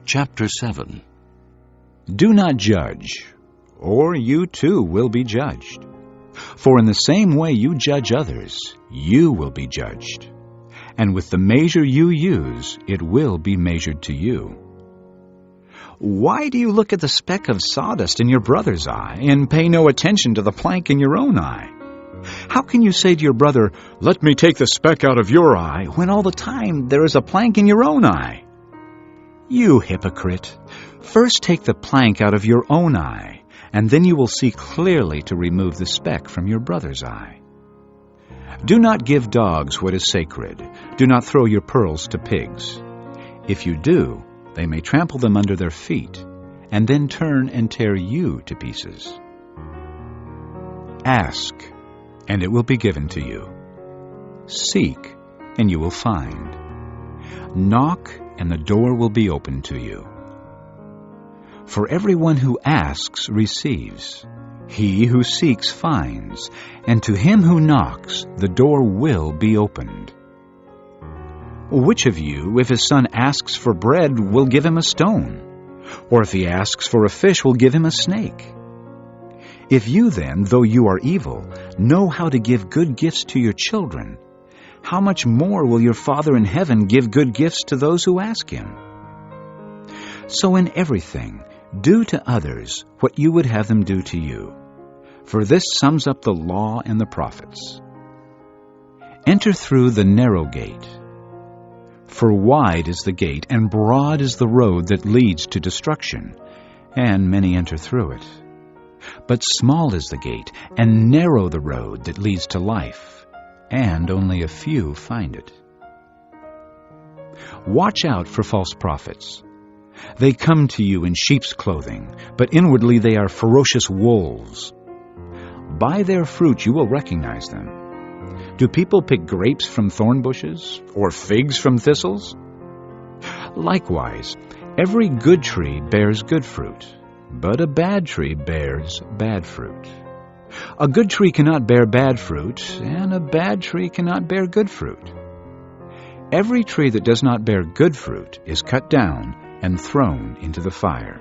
Chapter 7. Do not judge, or you too will be judged. For in the same way you judge others, you will be judged. And with the measure you use, it will be measured to you. Why do you look at the speck of sawdust in your brother's eye, and pay no attention to the plank in your own eye? How can you say to your brother, "Let me take the speck out of your eye," when all the time there is a plank in your own eye? You hypocrite! First take the plank out of your own eye, and then you will see clearly to remove the speck from your brother's eye. Do not give dogs what is sacred. Do not throw your pearls to pigs. If you do, they may trample them under their feet, and then turn and tear you to pieces. Ask, and it will be given to you. Seek, and you will find. Knock, and the door will be opened to you. For everyone who asks receives. He who seeks finds, and to him who knocks the door will be opened. Which of you, if his son asks for bread, will give him a stone? Or if he asks for a fish, will give him a snake? If you then, though you are evil, know how to give good gifts to your children, how much more will your Father in heaven give good gifts to those who ask him? So in everything, do to others what you would have them do to you. For this sums up the law and the prophets. Enter through the narrow gate. For wide is the gate, and broad is the road that leads to destruction, and many enter through it. But small is the gate, and narrow the road that leads to life, and only a few find it. Watch out for false prophets. They come to you in sheep's clothing, but inwardly they are ferocious wolves. By their fruit you will recognize them. Do people pick grapes from thorn bushes, or figs from thistles? Likewise, every good tree bears good fruit, but a bad tree bears bad fruit. A good tree cannot bear bad fruit, and a bad tree cannot bear good fruit. Every tree that does not bear good fruit is cut down and thrown into the fire.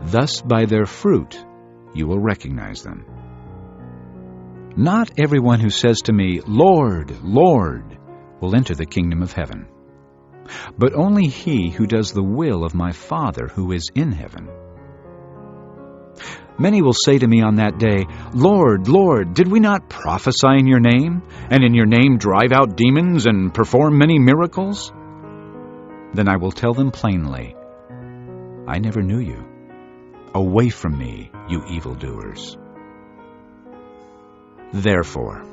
Thus by their fruit you will recognize them. Not everyone who says to me, "Lord, Lord," will enter the kingdom of heaven, but only he who does the will of my Father who is in heaven. Many will say to me on that day, "Lord, Lord, did we not prophesy in your name, and in your name drive out demons and perform many miracles?" Then I will tell them plainly, "I never knew you. Away from me, you evildoers." Therefore,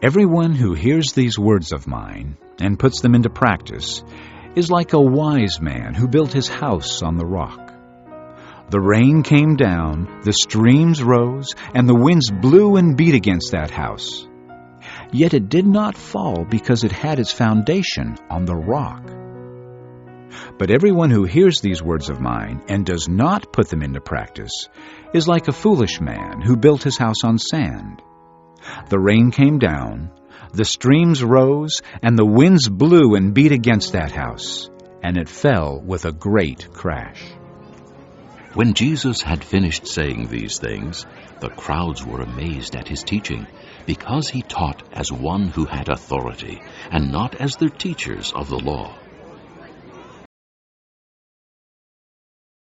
everyone who hears these words of mine and puts them into practice is like a wise man who built his house on the rock. The rain came down, the streams rose, and the winds blew and beat against that house. Yet it did not fall because it had its foundation on the rock. But everyone who hears these words of mine and does not put them into practice is like a foolish man who built his house on sand. The rain came down, the streams rose, and the winds blew and beat against that house, and it fell with a great crash. When Jesus had finished saying these things, the crowds were amazed at his teaching, because he taught as one who had authority, and not as their teachers of the law.